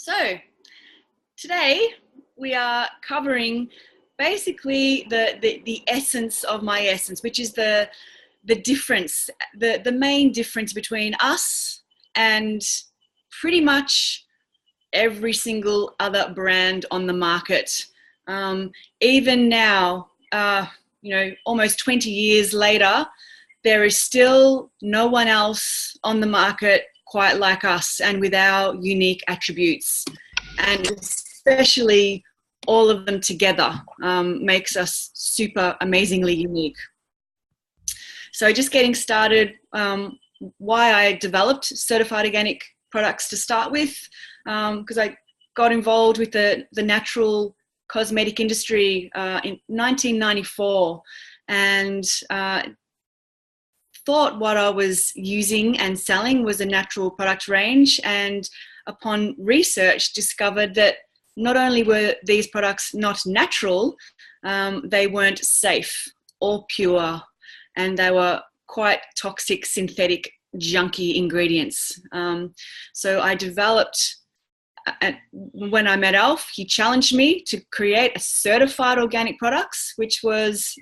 So today we are covering basically the essence of Miessence, which is the difference, the main difference between us and pretty much every single other brand on the market. Even now, almost 20 years later, there is still no one else on the market quite like us and with our unique attributes. And especially all of them together makes us super amazingly unique. So just getting started, why I developed certified organic products to start with, because I got involved with the natural cosmetic industry in 1994 and thought what I was using and selling was a natural product range, and upon research discovered that not only were these products not natural, they weren't safe or pure, and they were quite toxic, synthetic, junky ingredients. So I developed, when I met Alf, he challenged me to create a certified organic products, which was,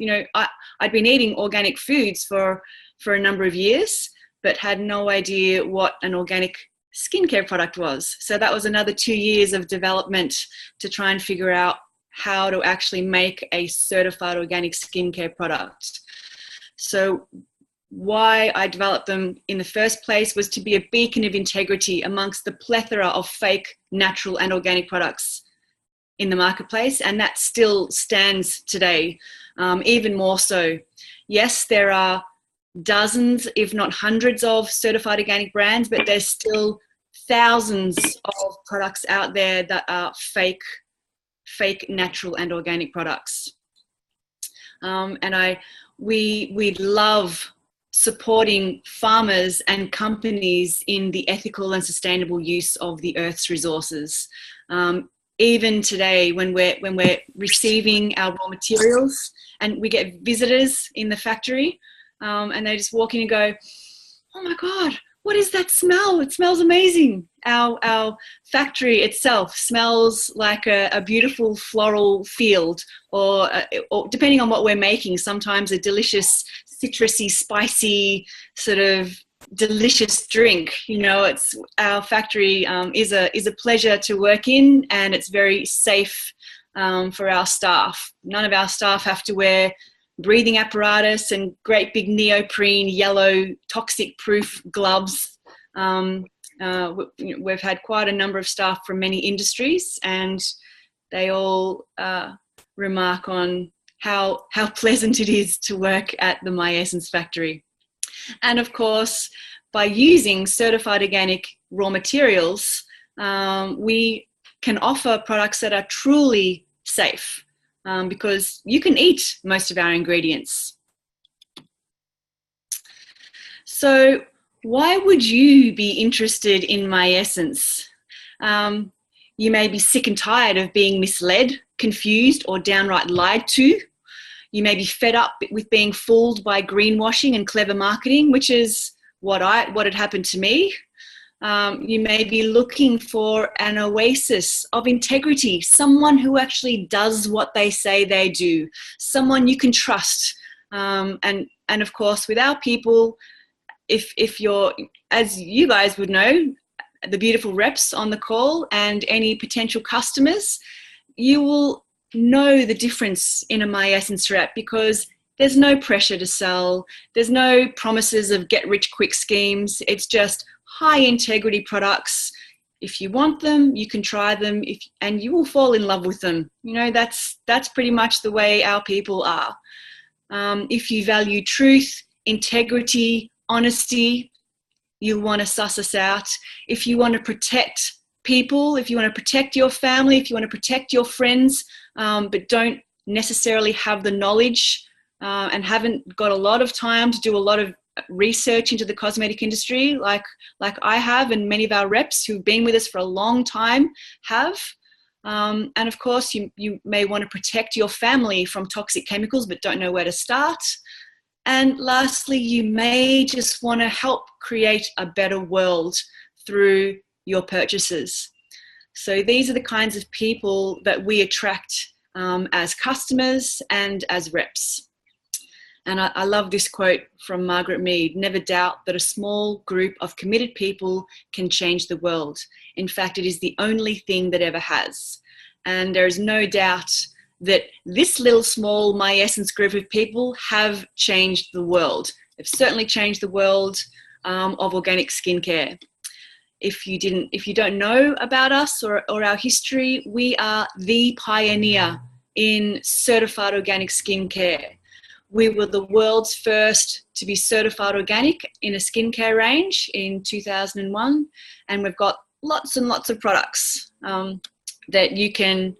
I'd been eating organic foods for a number of years, but had no idea what an organic skincare product was. So that was another 2 years of development to try and figure out how to actually make a certified organic skincare product. So why I developed them in the first place was to be a beacon of integrity amongst the plethora of fake, natural and organic products in the marketplace. And that still stands today, even more so. Yes, there are dozens, if not hundreds of certified organic brands, but there's still thousands of products out there that are fake natural and organic products. And we love supporting farmers and companies in the ethical and sustainable use of the Earth's resources. Even today, when we're receiving our raw materials and we get visitors in the factory, and they just walk in and go, "Oh my God, what is that smell? It smells amazing." Our factory itself smells like a beautiful floral field, or depending on what we're making, sometimes a delicious, citrusy, spicy, sort of delicious drink. It's our factory is a pleasure to work in, and it's very safe for our staff. None of our staff have to wear breathing apparatus and great big neoprene yellow toxic proof gloves. We've had quite a number of staff from many industries, and they all remark on how pleasant it is to work at the Miessence factory. And of course, by using certified organic raw materials, we can offer products that are truly safe. Because you can eat most of our ingredients. So why would you be interested in Miessence? You may be sick and tired of being misled, confused, or downright lied to. You may be fed up with being fooled by greenwashing and clever marketing, which is what had happened to me. You may be looking for an oasis of integrity, someone who actually does what they say they do, someone you can trust. And of course, with our people, if you're, as you guys would know, the beautiful reps on the call and any potential customers, you will know the difference in a Miessence rep, because there's no pressure to sell. There's no promises of get rich quick schemes. It's just high integrity products. If you want them, you can try them, and you will fall in love with them. That's pretty much the way our people are. If you value truth, integrity, honesty, you'll want to suss us out. If you want to protect people, if you want to protect your family, if you want to protect your friends, but don't necessarily have the knowledge and haven't got a lot of time to do a lot of research into the cosmetic industry like I have, and many of our reps who've been with us for a long time have. And of course, you may want to protect your family from toxic chemicals but don't know where to start. And lastly, you may just want to help create a better world through your purchases. So these are the kinds of people that we attract as customers and as reps. And I love this quote from Margaret Mead: "Never doubt that a small group of committed people can change the world. In fact, it is the only thing that ever has." And there is no doubt that this little small Miessence group of people have changed the world. They've certainly changed the world of organic skincare. If you don't know about us or our history, we are the pioneer in certified organic skincare. We were the world's first to be certified organic in a skincare range in 2001, and we've got lots and lots of products that you can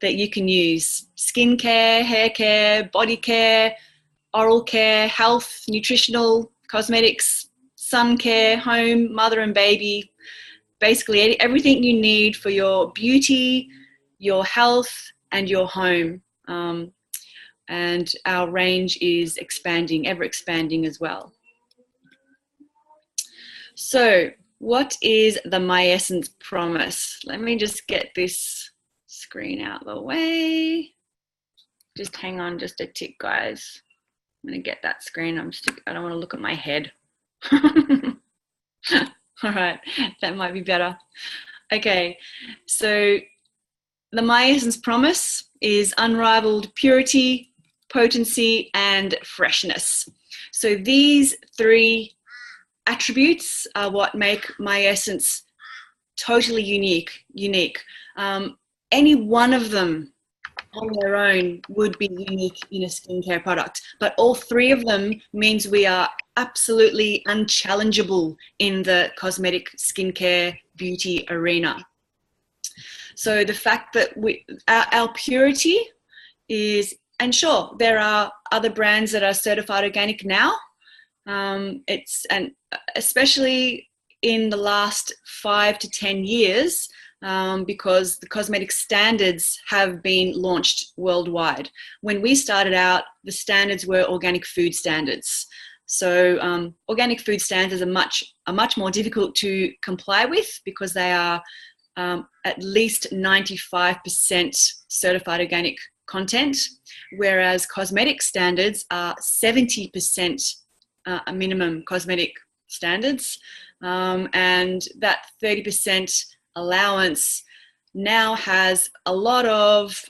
use: skincare, hair care, body care, oral care, health, nutritional, cosmetics, sun care, home, mother and baby. Basically everything you need for your beauty, your health, and your home. And our range is expanding, ever expanding as well. So what is the Miessence promise? Let me just get this screen out of the way. Just hang on just a tick, guys. I'm gonna get that screen. I don't want to look at my head. All right, that might be better. Okay, so the Miessence promise is unrivaled purity, potency, and freshness. So these three attributes are what make Miessence totally unique. Any one of them on their own would be unique in a skincare product, but all three of them means we are absolutely unchallengeable in the cosmetic skincare beauty arena. So the fact that our purity is, and sure, there are other brands that are certified organic now. And especially in the last 5 to 10 years, because the cosmetic standards have been launched worldwide. When we started out, the standards were organic food standards. So organic food standards are much more difficult to comply with because they are at least 95% certified organic content, whereas cosmetic standards are 70% minimum cosmetic standards, and that 30% allowance now has a lot of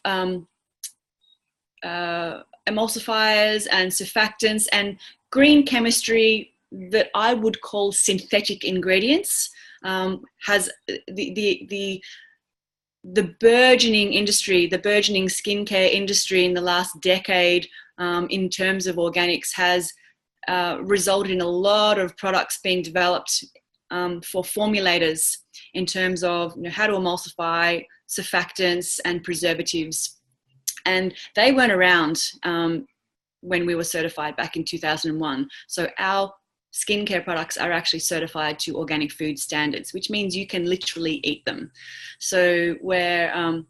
emulsifiers and surfactants and green chemistry that I would call synthetic ingredients. Has the burgeoning industry, the burgeoning skincare industry in the last decade in terms of organics has resulted in a lot of products being developed for formulators in terms of how to emulsify, surfactants and preservatives. And they weren't around when we were certified back in 2001. So our skincare products are actually certified to organic food standards, which means you can literally eat them. So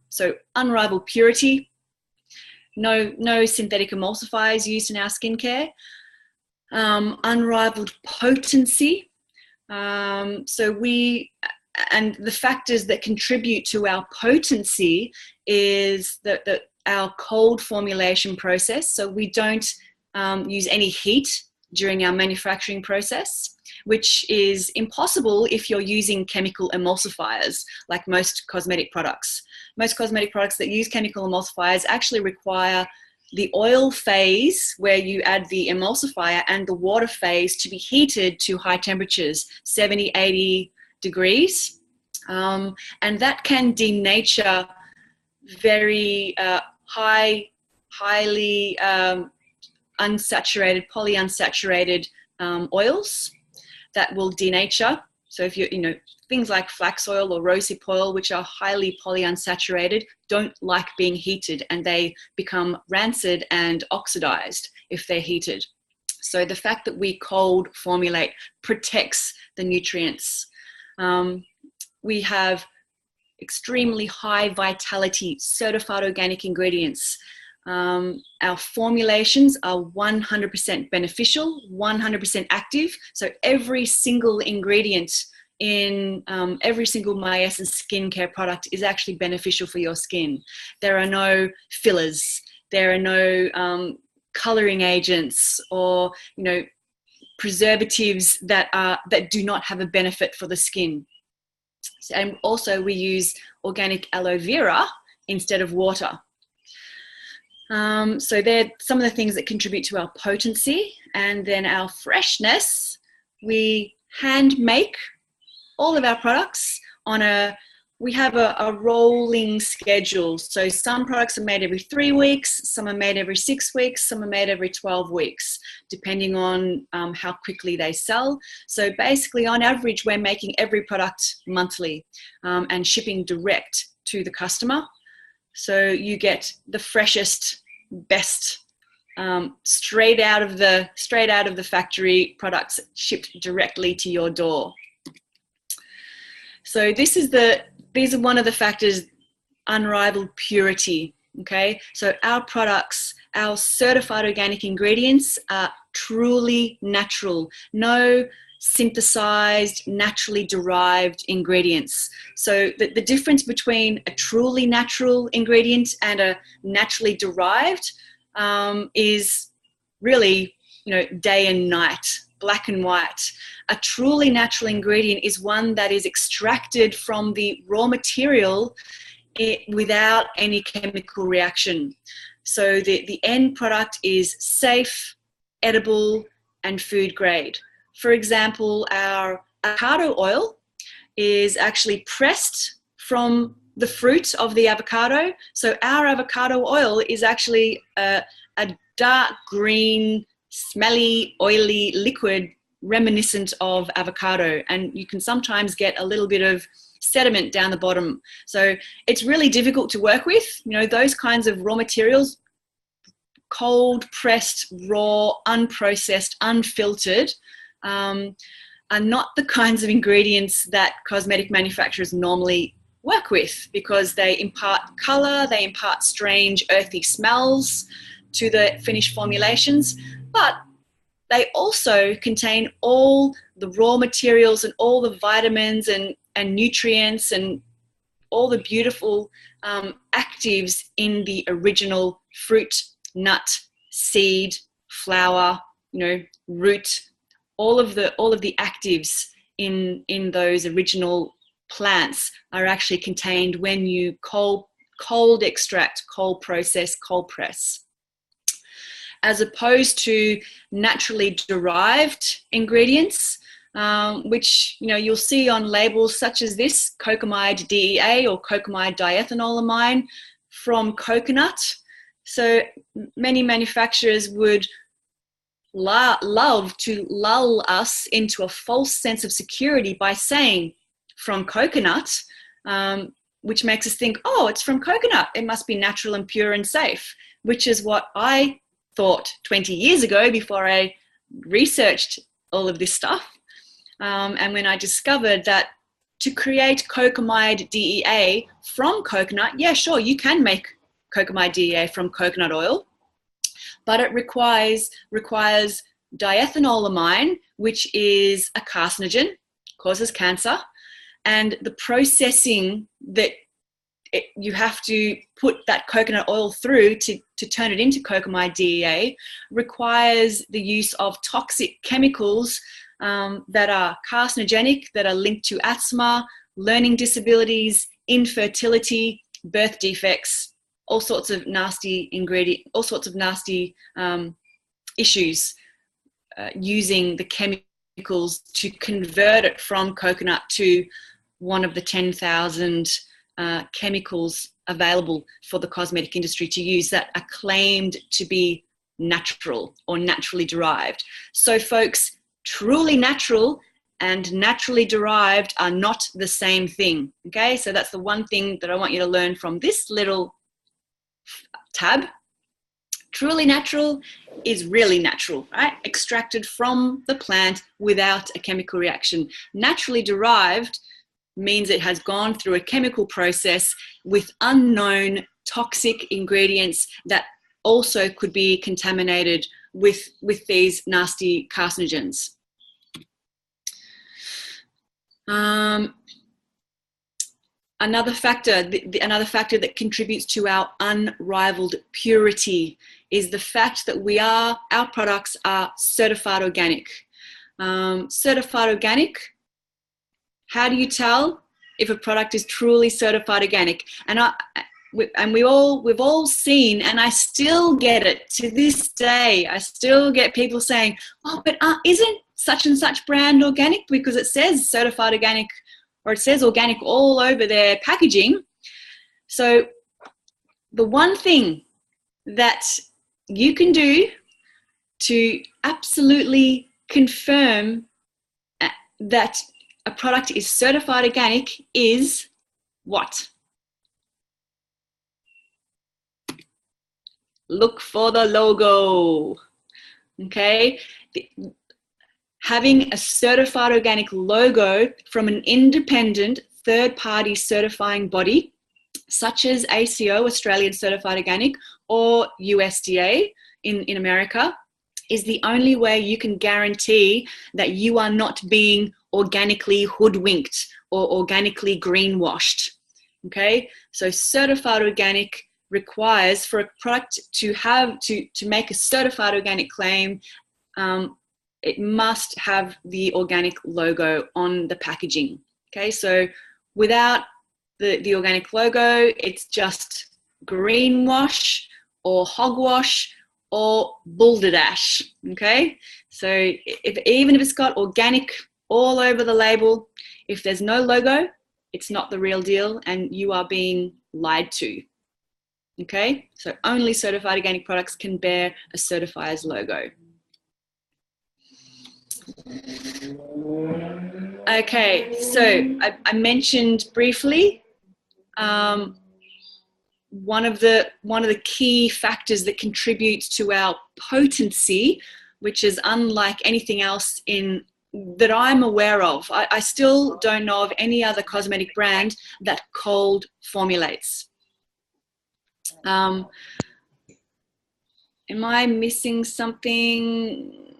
so unrivaled purity, no synthetic emulsifiers used in our skincare. Unrivaled potency. And the factors that contribute to our potency is that our cold formulation process. So we don't use any heat during our manufacturing process, which is impossible if you're using chemical emulsifiers like most cosmetic products. Most cosmetic products that use chemical emulsifiers actually require the oil phase, where you add the emulsifier, and the water phase to be heated to high temperatures, 70, 80 degrees. And that can denature very highly unsaturated, polyunsaturated oils that will denature. So if things like flax oil or rosehip oil, which are highly polyunsaturated, don't like being heated, and they become rancid and oxidized if they're heated. So the fact that we cold formulate protects the nutrients. We have extremely high vitality certified organic ingredients. Our formulations are 100% beneficial, 100% active. So every single ingredient in every single Miessence skincare product is actually beneficial for your skin. There are no fillers. There are no coloring agents or, preservatives that do not have a benefit for the skin. And also we use organic aloe vera instead of water. So they're some of the things that contribute to our potency. And then our freshness, we hand make all of our products we have a rolling schedule. So some products are made every 3 weeks, some are made every 6 weeks, some are made every 12 weeks, depending on how quickly they sell. So basically, on average, we're making every product monthly and shipping direct to the customer. So you get the freshest, best, straight out of the factory products shipped directly to your door. So these are one of the factors, unrivaled purity, okay? So our products, our certified organic ingredients are truly natural, no synthesized, naturally derived ingredients. So the difference between a truly natural ingredient and a naturally derived is really, day and night, black and white. A truly natural ingredient is one that is extracted from the raw material without any chemical reaction. So the end product is safe, edible, and food grade. For example, our avocado oil is actually pressed from the fruit of the avocado. So our avocado oil is actually a dark green, smelly, oily liquid reminiscent of avocado, and you can sometimes get a little bit of sediment down the bottom. So it's really difficult to work with. Those kinds of raw materials, cold pressed, raw, unprocessed, unfiltered, are not the kinds of ingredients that cosmetic manufacturers normally work with, because they impart color, they impart strange earthy smells to the finished formulations, but they also contain all the raw materials and all the vitamins and nutrients and all the beautiful actives in the original fruit, nut, seed, flower, root. All of the actives in those original plants are actually contained when you cold extract, cold process, cold press, as opposed to naturally derived ingredients, which you'll see on labels such as this, cocamide DEA or cocamide diethanolamine from coconut. So many manufacturers would love to lull us into a false sense of security by saying from coconut, which makes us think, oh, it's from coconut, it must be natural and pure and safe, which is what I thought 20 years ago before I researched all of this stuff. And when I discovered that to create cocamide DEA from coconut, yeah, sure, you can make cocamide DEA from coconut oil, but it requires diethanolamine, which is a carcinogen, causes cancer, and the processing that you have to put that coconut oil through to turn it into cocamide DEA requires the use of toxic chemicals that are carcinogenic, that are linked to asthma, learning disabilities, infertility, birth defects, all sorts of nasty issues using the chemicals to convert it from coconut to one of the 10,000 chemicals available for the cosmetic industry to use that are claimed to be natural or naturally derived. So folks, truly natural and naturally derived are not the same thing, okay? So that's the one thing that I want you to learn from this little tab. Truly natural is really natural, right? Extracted from the plant without a chemical reaction. Naturally derived means it has gone through a chemical process with unknown toxic ingredients that also could be contaminated with these nasty carcinogens. Um, another factor that contributes to our unrivaled purity is the fact that our products are certified organic. Certified organic, how do you tell if a product is truly certified organic? We've all seen, and I still get it to this day. I still get people saying, "Oh, but isn't such and such brand organic?" Because it says certified organic, or it says organic all over their packaging. So the one thing that you can do to absolutely confirm that a product is certified organic is what? Look for the logo. Okay? Having a certified organic logo from an independent third-party certifying body, such as ACO, Australian Certified Organic, or USDA in America, is the only way you can guarantee that you are not being organically hoodwinked or organically greenwashed. Okay? So certified organic requires, for a product to make a certified organic claim, it must have the organic logo on the packaging. Okay, so without the organic logo, it's just greenwash or hogwash or balderdash. Okay, so even if it's got organic all over the label, if there's no logo, it's not the real deal and you are being lied to. Okay, so only certified organic products can bear a certifier's logo. Okay, so I mentioned briefly one of the key factors that contributes to our potency, which is unlike anything else that I'm aware of. I still don't know of any other cosmetic brand that cold formulates. Am I missing something?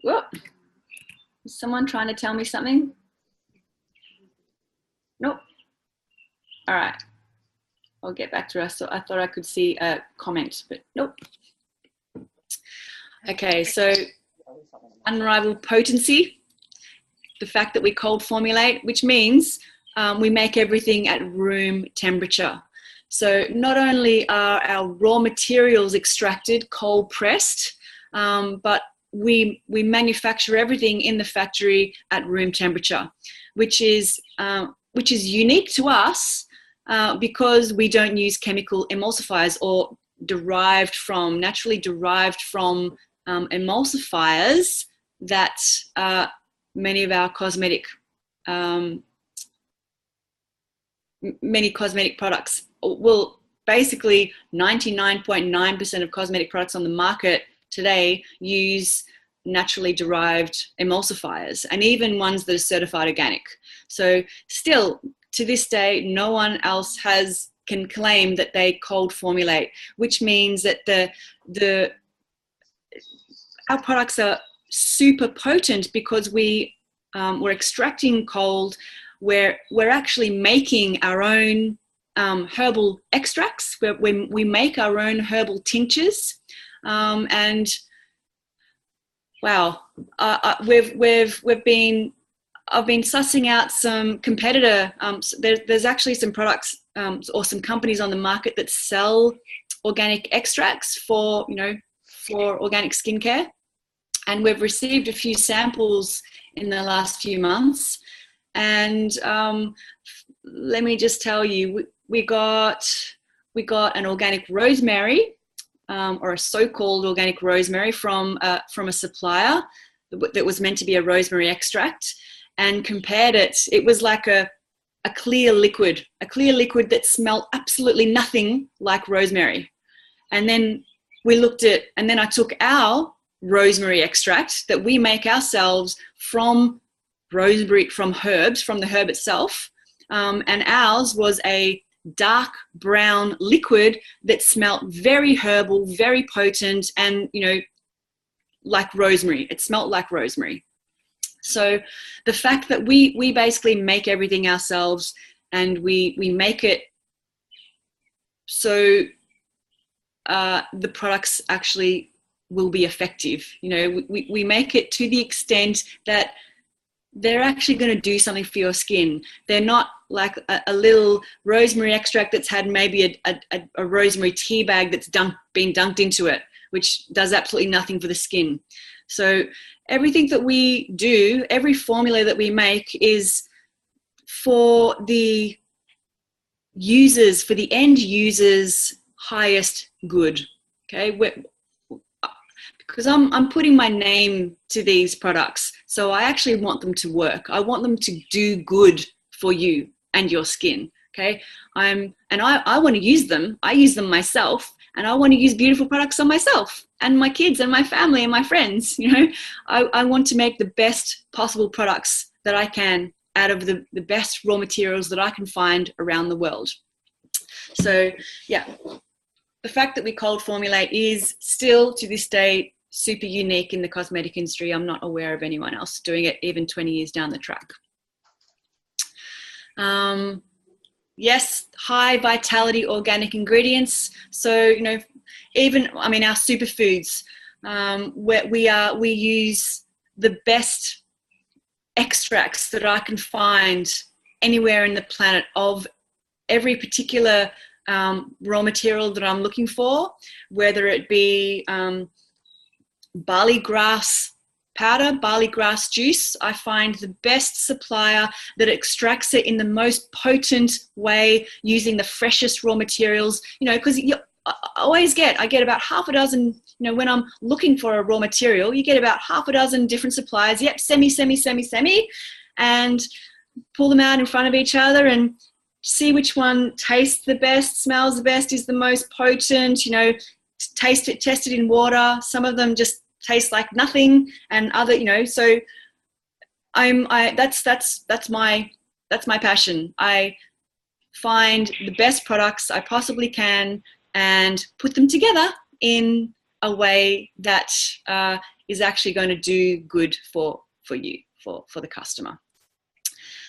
Whoa. Is someone trying to tell me something? Nope. All right. I'll get back to us. So I thought I could see a comment, but nope. Okay, so unrivaled potency, the fact that we cold formulate, which means we make everything at room temperature. So not only are our raw materials extracted, cold pressed, but we manufacture everything in the factory at room temperature, which is unique to us because we don't use chemical emulsifiers or naturally derived from emulsifiers that many of our cosmetic products. Well, basically 99.9% of cosmetic products on the market today use naturally derived emulsifiers, and even ones that are certified organic. So still, to this day, no one else can claim that they cold formulate, which means that our products are super potent because we're extracting cold. We're actually making our own herbal extracts. We make our own herbal tinctures, and wow, I've been sussing out some competitor. There's actually some products or some companies on the market that sell organic extracts for organic skincare, and we've received a few samples in the last few months. And let me just tell you, we got an organic rosemary, or a so-called organic rosemary from a supplier that was meant to be a rosemary extract, and compared it. It was like a clear liquid that smelled absolutely nothing like rosemary. And then I took our rosemary extract that we make ourselves from rosemary, from herbs, from the herb itself, and ours was a dark brown liquid that smelled very herbal, very potent, and like rosemary. It smelled like rosemary. So the fact that we basically make everything ourselves, and we make it so the products actually will be effective. You know, we make it to the extent that they're actually going to do something for your skin. They're not like a little rosemary extract that's had maybe a rosemary tea bag that's been dunked into it, which does absolutely nothing for the skin. So everything that we do, every formula that we make, is for the users, for the end users' highest good. Okay, because I'm putting my name to these products, so I actually want them to work. I want them to do good for you and your skin. Okay, I want to use them. I use them myself, and I want to use beautiful products on myself and my kids and my family and my friends. You know, I want to make the best possible products that I can out of the best raw materials that I can find around the world. So yeah, the fact that we cold formulate is still to this day super unique in the cosmetic industry. I'm not aware of anyone else doing it even 20 years down the track. Yes, high vitality organic ingredients. So, you know, even, I mean, our superfoods, we use the best extracts that I can find anywhere in the planet of every particular raw material that I'm looking for, whether it be barley grass powder, barley grass juice. I find the best supplier that extracts it in the most potent way using the freshest raw materials, you know, because I get about half a dozen, you know, when I'm looking for a raw material, you get about half a dozen different suppliers. Yep, semi, and pull them out in front of each other and see which one tastes the best, smells the best, is the most potent, you know, test it in water. Some of them just taste like nothing, and other, you know, so that's my passion. I find the best products I possibly can and put them together in a way that is actually going to do good for you, for the customer.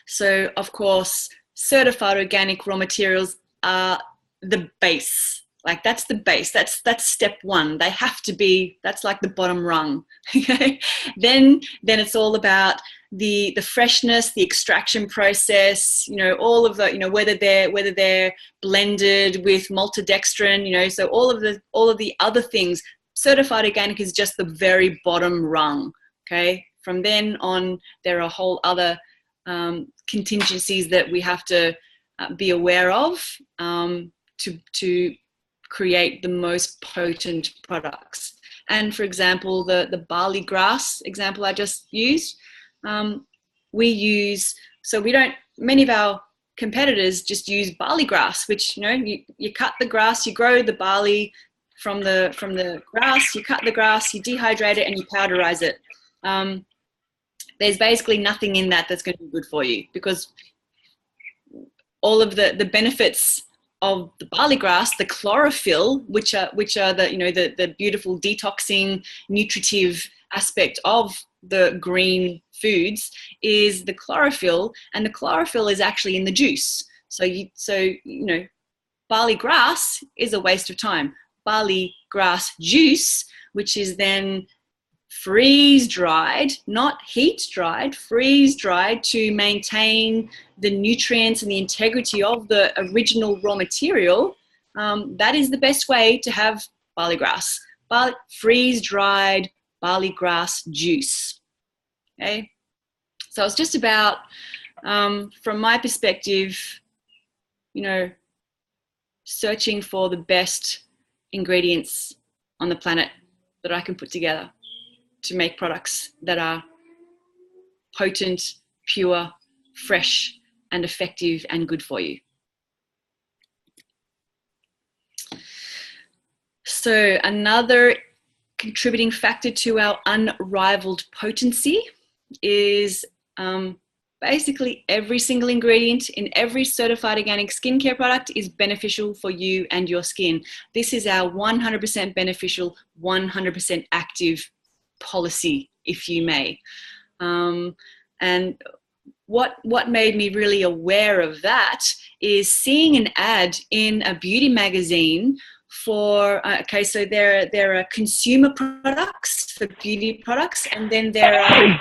So of course, certified organic raw materials are the base. Like that's the base. That's step one. They have to be. That's like the bottom rung. Okay. Then it's all about the freshness, the extraction process. You know, all of the, you know, whether they're blended with maltodextrin. You know, so all of the other things. Certified organic is just the very bottom rung. Okay. From then on, there are whole other contingencies that we have to be aware of to create the most potent products. And for example, the barley grass example I just used, many of our competitors just use barley grass, which, you know, you cut the grass, you grow the barley from the grass, you cut the grass, you dehydrate it, and you powderize it. There's basically nothing in that that's going to be good for you, because all of the benefits of the barley grass, the chlorophyll, which are the, you know, the beautiful detoxing, nutritive aspect of the green foods, is the chlorophyll, and the chlorophyll is actually in the juice. So you know, barley grass is a waste of time. Barley grass juice, which is then freeze dried, not heat dried, freeze dried to maintain the nutrients and the integrity of the original raw material, that is the best way to have barley grass. Freeze dried barley grass juice. Okay, so it's just about, from my perspective, you know, searching for the best ingredients on the planet that I can put together to make products that are potent, pure, fresh, and effective and good for you. So another contributing factor to our unrivaled potency is basically every single ingredient in every certified organic skincare product is beneficial for you and your skin. This is our 100% beneficial, 100% active policy, if you may. And what made me really aware of that is seeing an ad in a beauty magazine for, okay, so there are consumer products for beauty products, and then there are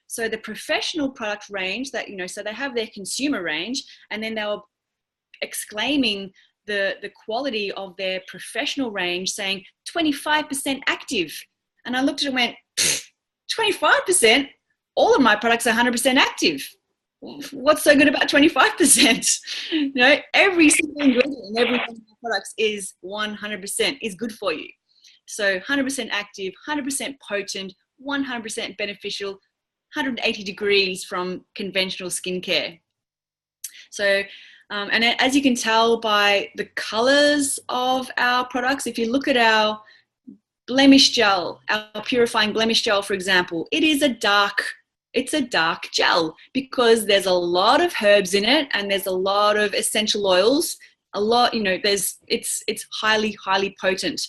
so the professional product range that, so they have their consumer range, and then they were exclaiming the quality of their professional range, saying 25% active. And I looked at it and went, 25%? All of my products are 100% active. What's so good about 25%? Every single ingredient in every one of my products is 100% is good for you. So 100% active, 100% potent, 100% beneficial, 180 degrees from conventional skincare. So, and as you can tell by the colors of our products, if you look at our blemish gel, our purifying blemish gel, for example, it's a dark gel because there's a lot of herbs in it, and there's a lot of essential oils, it's highly potent.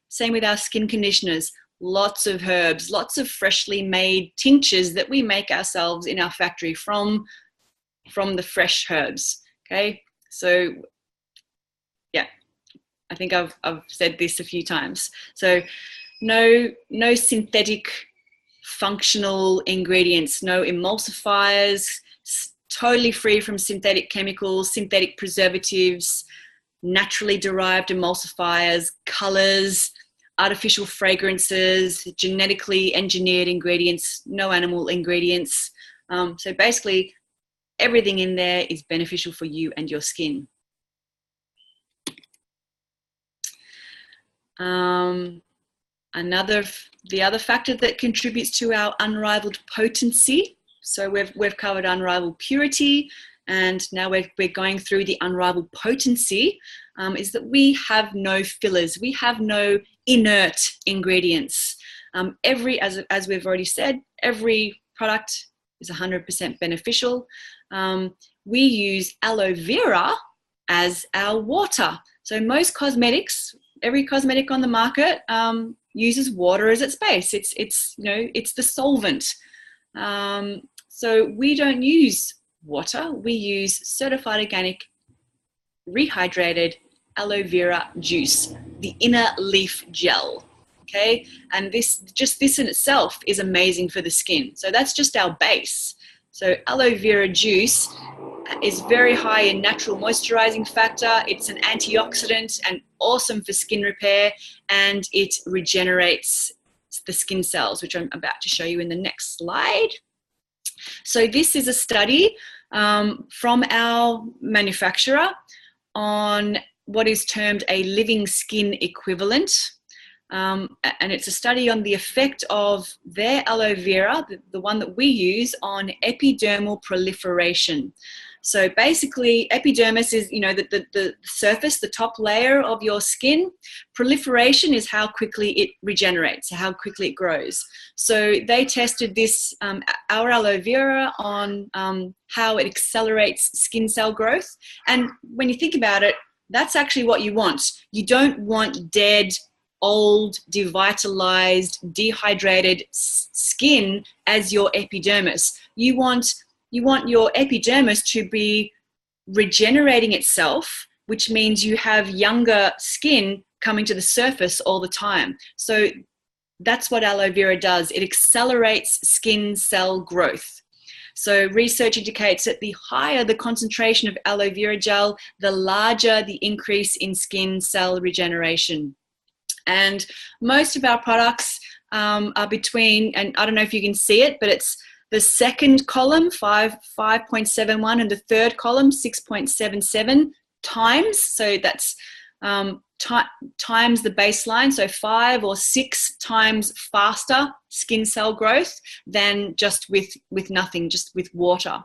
Same with our skin conditioners, lots of herbs, lots of freshly made tinctures that we make ourselves in our factory from the fresh herbs. Okay, so yeah, I think I've said this a few times. So no synthetic functional ingredients, no emulsifiers, totally free from synthetic chemicals, synthetic preservatives, naturally derived emulsifiers, colors, artificial fragrances, genetically engineered ingredients, no animal ingredients. So basically everything in there is beneficial for you and your skin. The other factor that contributes to our unrivaled potency. So we've covered unrivaled purity, and now we're going through the unrivaled potency, is that we have no fillers. We have no inert ingredients. As we've already said, every product is 100% beneficial. We use aloe vera as our water. So most cosmetics, every cosmetic on the market uses water as its base. It's the solvent. So we don't use water. We use certified organic, rehydrated aloe vera juice, the inner leaf gel. Okay, and this in itself is amazing for the skin. So that's just our base. So aloe vera juice is very high in natural moisturizing factor. It's an antioxidant and awesome for skin repair, and it regenerates the skin cells, which I'm about to show you in the next slide. So this is a study from our manufacturer on what is termed a living skin equivalent. And it's a study on the effect of their aloe vera, the one that we use, on epidermal proliferation. So basically, epidermis is, the surface, the top layer of your skin. Proliferation is how quickly it regenerates, how quickly it grows. So they tested this, our aloe vera, on how it accelerates skin cell growth. And when you think about it, that's actually what you want. You don't want dead, old, devitalized, dehydrated skin as your epidermis. You want your epidermis to be regenerating itself, which means you have younger skin coming to the surface all the time. So that's what aloe vera does. It accelerates skin cell growth. So research indicates that the higher the concentration of aloe vera gel, the larger the increase in skin cell regeneration. And most of our products are between, and I don't know if you can see it, but it's the second column, 5.71, and the third column, 6.77 times. So that's times the baseline, so 5 or 6 times faster skin cell growth than just with nothing, just with water.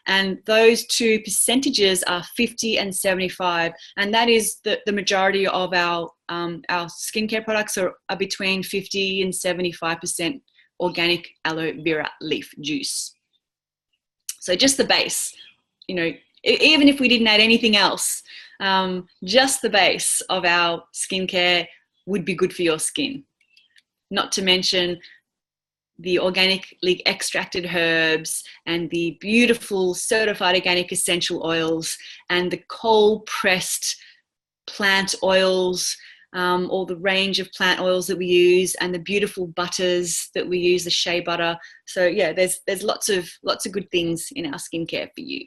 And those two percentages are 50 and 75. And that is the majority of our skincare products are between 50 and 75% organic aloe vera leaf juice. So just the base, even if we didn't add anything else, just the base of our skincare would be good for your skin. Not to mention the organically extracted herbs and the beautiful certified organic essential oils and the cold pressed plant oils, all the range of plant oils that we use, and the beautiful butters that we use, the shea butter. So yeah, there's lots of good things in our skincare for you.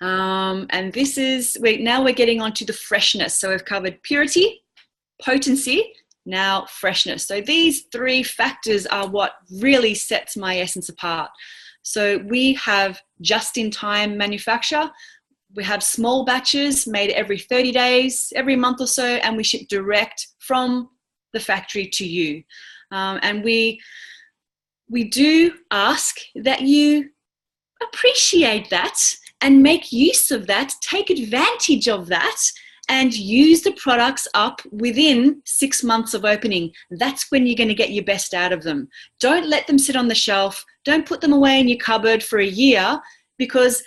And this is, now we're getting on to the freshness. So we've covered purity, potency, now freshness. So these three factors are what really sets Miessence apart. So we have just-in-time manufacture. We have small batches made every 30 days, every month or so, and we ship direct from the factory to you. And we do ask that you appreciate that and make use of that, take advantage of that, and use the products up within 6 months of opening. That's when you're going to get your best out of them. Don't let them sit on the shelf. Don't put them away in your cupboard for a year, because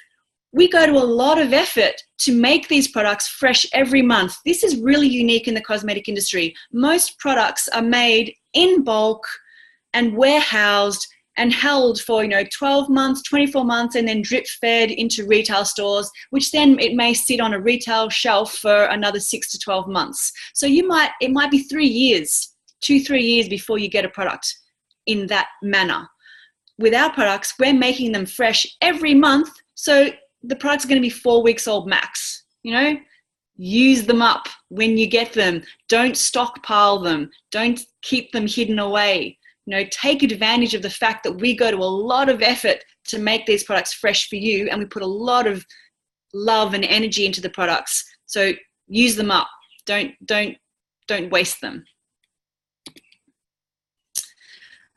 we go to a lot of effort to make these products fresh every month. This is really unique in the cosmetic industry. Most products are made in bulk and warehoused and held for 12 months, 24 months, and then drip fed into retail stores, which then it may sit on a retail shelf for another 6 to 12 months. So it might be 3 years, 2-3 years before you get a product in that manner. With our products, we're making them fresh every month, so the products are going to be 4 weeks old max. Use them up when you get them. Don't stockpile them. Don't keep them hidden away. Take advantage of the fact that we go to a lot of effort to make these products fresh for you, and we put a lot of love and energy into the products. So use them up. Don't waste them.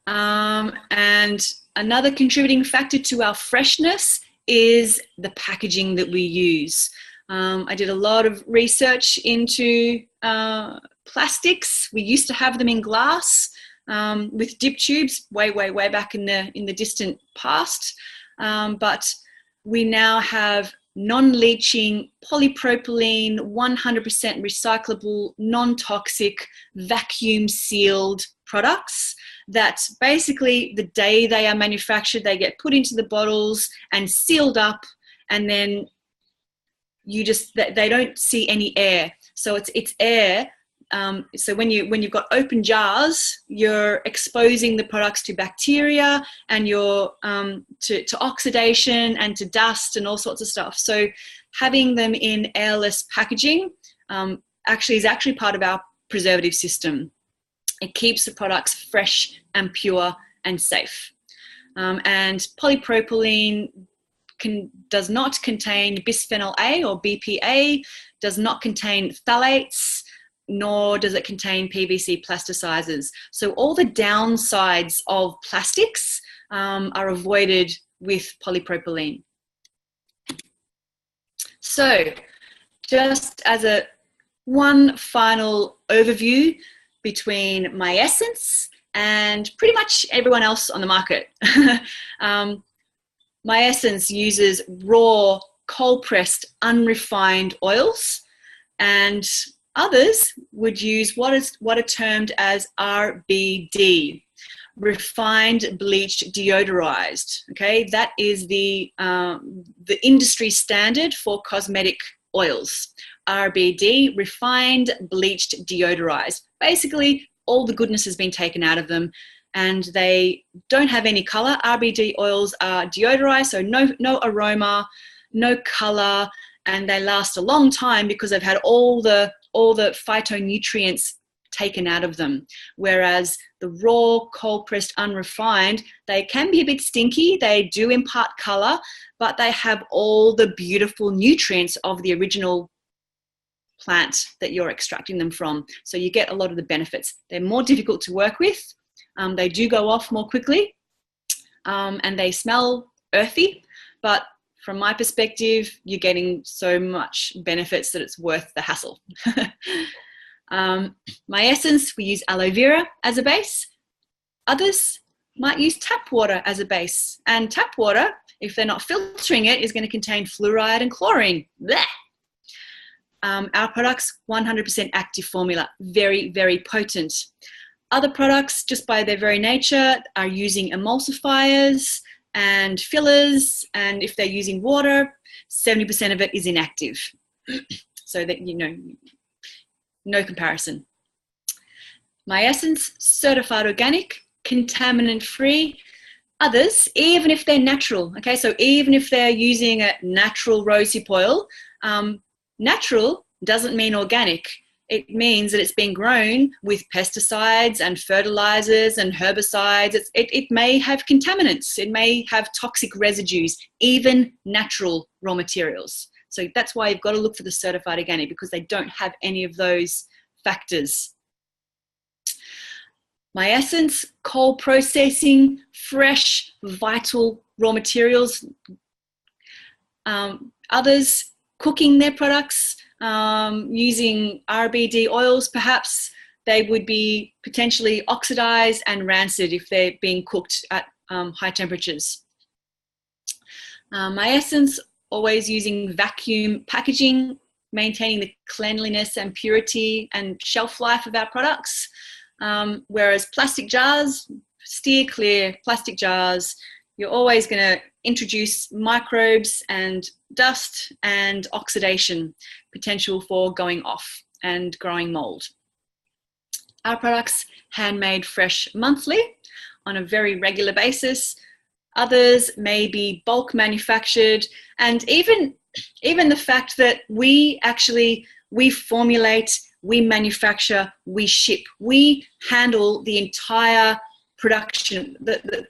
And another contributing factor to our freshness is the packaging that we use. I did a lot of research into plastics. We used to have them in glass. With dip tubes way back in the distant past, but we now have non-leaching polypropylene, 100% recyclable, non-toxic, vacuum sealed products that basically the day they are manufactured, they get put into the bottles and sealed up, and then they don't see any air. So it's air. So when you've got open jars, you're exposing the products to bacteria and to oxidation and to dust and all sorts of stuff. So having them in airless packaging is actually part of our preservative system. It keeps the products fresh and pure and safe. And polypropylene does not contain bisphenol A or BPA, does not contain phthalates, nor does it contain PVC plasticizers. So all the downsides of plastics are avoided with polypropylene. So just as one final overview between Miessence and pretty much everyone else on the market. Miessence uses raw, cold-pressed, unrefined oils, and others would use what are termed as RBD, refined, bleached, deodorized. Okay, that is the industry standard for cosmetic oils. RBD, refined, bleached, deodorized. Basically, all the goodness has been taken out of them, and they don't have any color. RBD oils are deodorized, so no aroma, no color, and they last a long time because they've had all the phytonutrients taken out of them. Whereas the raw, cold-pressed, unrefined, they can be a bit stinky. They do impart color, but they have all the beautiful nutrients of the original plant that you're extracting them from. So you get a lot of the benefits. They're more difficult to work with. They do go off more quickly, and they smell earthy, but from my perspective, you're getting so much benefits that it's worth the hassle. Miessence, we use aloe vera as a base. Others might use tap water as a base. And tap water, if they're not filtering it, is going to contain fluoride and chlorine. Blech. Our products, 100% active formula, very, very potent. Other products, just by their very nature, are using emulsifiers and fillers, and if they're using water, 70% of it is inactive. So that, you know, no comparison. Miessence, certified organic, contaminant-free. Others, even if they're natural, okay, so even if they're using a natural rosehip oil, natural doesn't mean organic. It means that it's been grown with pesticides and fertilizers and herbicides. It may have contaminants. It may have toxic residues, even natural raw materials. So that's why you've got to look for the certified organic, because they don't have any of those factors. Miessence, cold processing, fresh, vital raw materials. Others, cooking their products, using RBD oils perhaps. They would be potentially oxidized and rancid if they're being cooked at high temperatures. Miessence, always using vacuum packaging, maintaining the cleanliness and purity and shelf life of our products. Whereas plastic jars, steer clear. Plastic jars, you're always going to introduce microbes and dust and oxidation, potential for going off and growing mold. Our products, handmade fresh monthly on a very regular basis. Others may be bulk manufactured, and even the fact that we formulate, we manufacture, we ship, we handle the entire production, the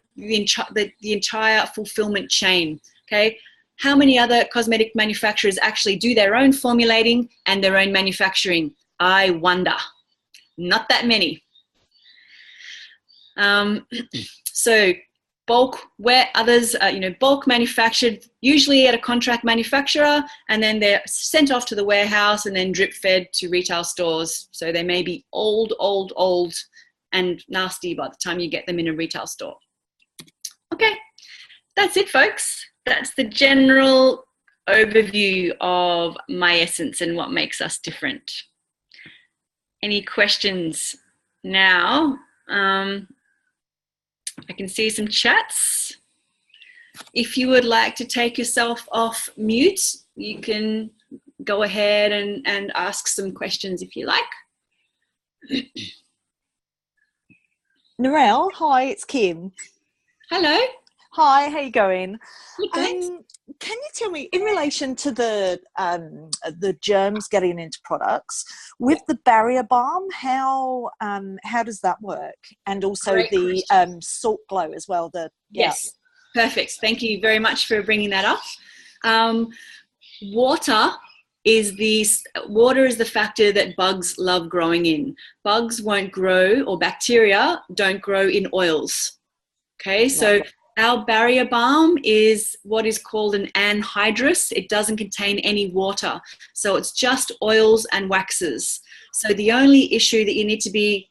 entire fulfillment chain, okay? How many other cosmetic manufacturers actually do their own formulating and their own manufacturing? I wonder. Not that many. So bulk, where others, bulk manufactured, usually at a contract manufacturer, and then they're sent off to the warehouse and then drip fed to retail stores. So they may be old and nasty by the time you get them in a retail store. Okay, that's it, folks. That's the general overview of Miessence and what makes us different. Any questions now? I can see some chats. If you would like to take yourself off mute, you can go ahead and ask some questions if you like. Narelle, hi, it's Kim. Hello. Hi, how you going? Good, thanks. Can you tell me, in relation to the germs getting into products, with the barrier balm, how does that work? And also Great the question. salt glow as well. Yes, perfect. Thank you very much for bringing that up. Water is the factor that bugs love growing in. Bugs won't grow, or bacteria don't grow in oils. Okay, so our barrier balm is what is called an anhydrous. It doesn't contain any water. So it's just oils and waxes. So the only issue that you need to be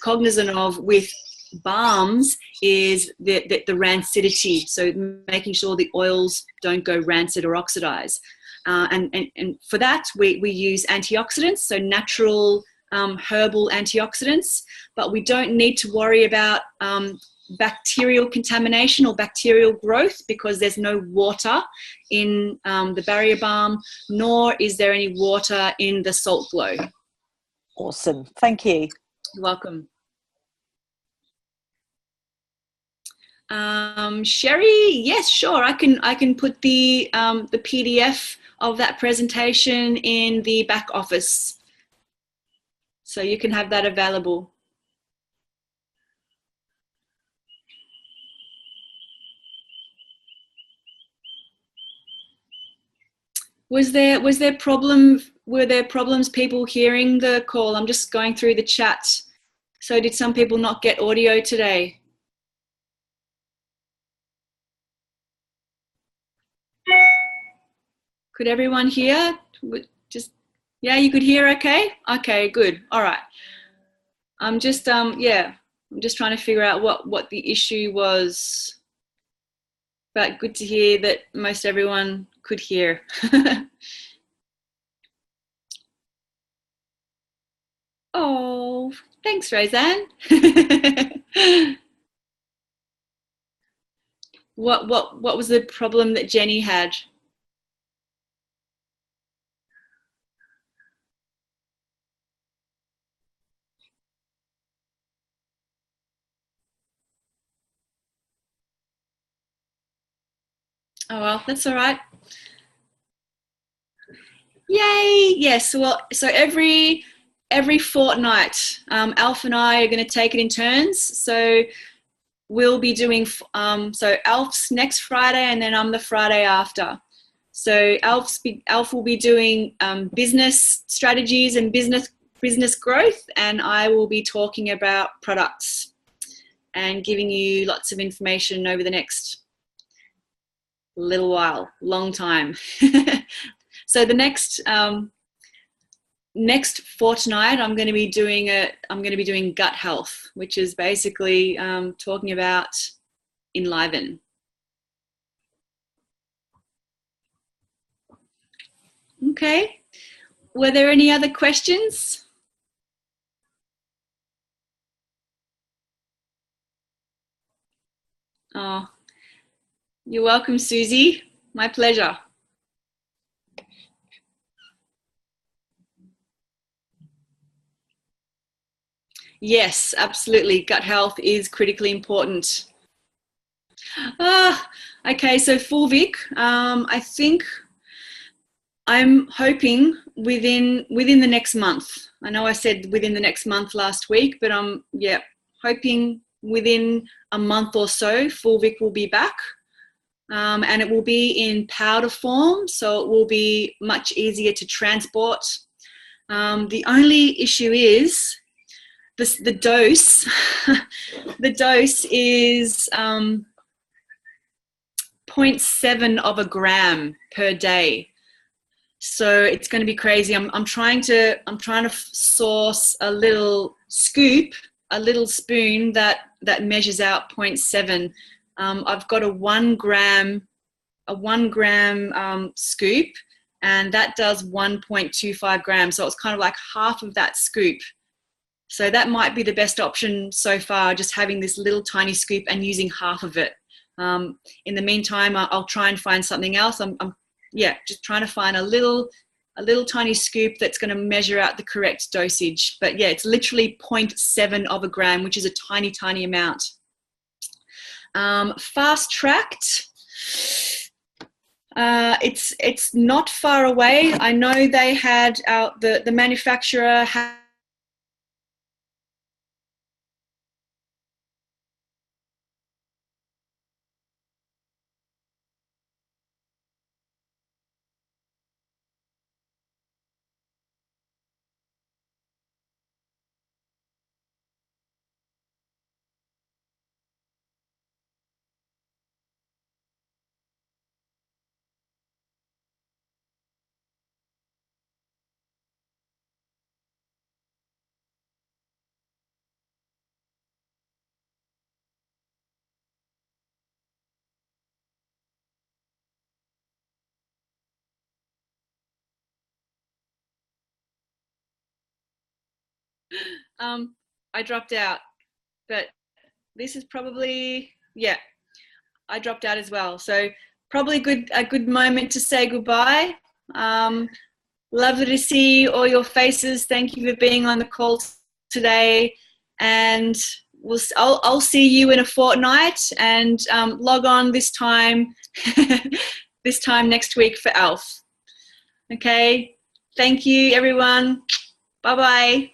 cognizant of with balms is the rancidity. So making sure the oils don't go rancid or oxidize. And for that, we use antioxidants, so natural herbal antioxidants, but we don't need to worry about bacterial contamination or bacterial growth, because there's no water in the barrier balm, nor is there any water in the salt glow. Awesome, thank you. You're welcome. Sherry, yes, sure. I can put the PDF of that presentation in the back office, so you can have that available. Were there problems people hearing the call? I'm just going through the chat. So did some people not get audio today? Could everyone hear? Yeah, you could hear okay? Okay, good. All right. I'm just I'm just trying to figure out what the issue was. But good to hear that most everyone could hear. Oh, Thanks, Roseanne. What was the problem that Jenny had? Oh well, that's all right. Yay! Yes. Well, so every fortnight, Alf and I are going to take it in turns. So we'll be doing so Alf's next Friday, and then I'm the Friday after. So Alf will be doing business strategies and business growth, and I will be talking about products and giving you lots of information over the next little while, long time. So the next fortnight, I'm going to be doing gut health, which is basically talking about Enliven. Okay. Were there any other questions? Oh, you're welcome, Susie. My pleasure. Yes, absolutely. Gut health is critically important. Okay, so Fulvic, I think I'm hoping within the next month. I know I said within the next month last week, but I'm hoping within a month or so, Fulvic will be back. And it will be in powder form, so it will be much easier to transport. The only issue is the dose. The dose is 0.7 of a gram per day. So it's going to be crazy. I'm trying to source a little scoop, a little spoon that measures out 0.7. I've got a 1 gram scoop, and that does 1.25 grams. So it's kind of like half of that scoop. So that might be the best option so far, just having this little tiny scoop and using half of it. In the meantime, I'll try and find something else. I'm just trying to find a little tiny scoop that's going to measure out the correct dosage. But yeah, it's literally 0.7 of a gram, which is a tiny, tiny amount. Fast tracked. It's not far away. I know they had the manufacturer had I dropped out, but this is probably, I dropped out as well. So probably a good moment to say goodbye. Lovely to see all your faces. Thank you for being on the call today. And I'll see you in a fortnight, and log on this time, this time next week for Alf. Okay. Thank you, everyone. Bye-bye.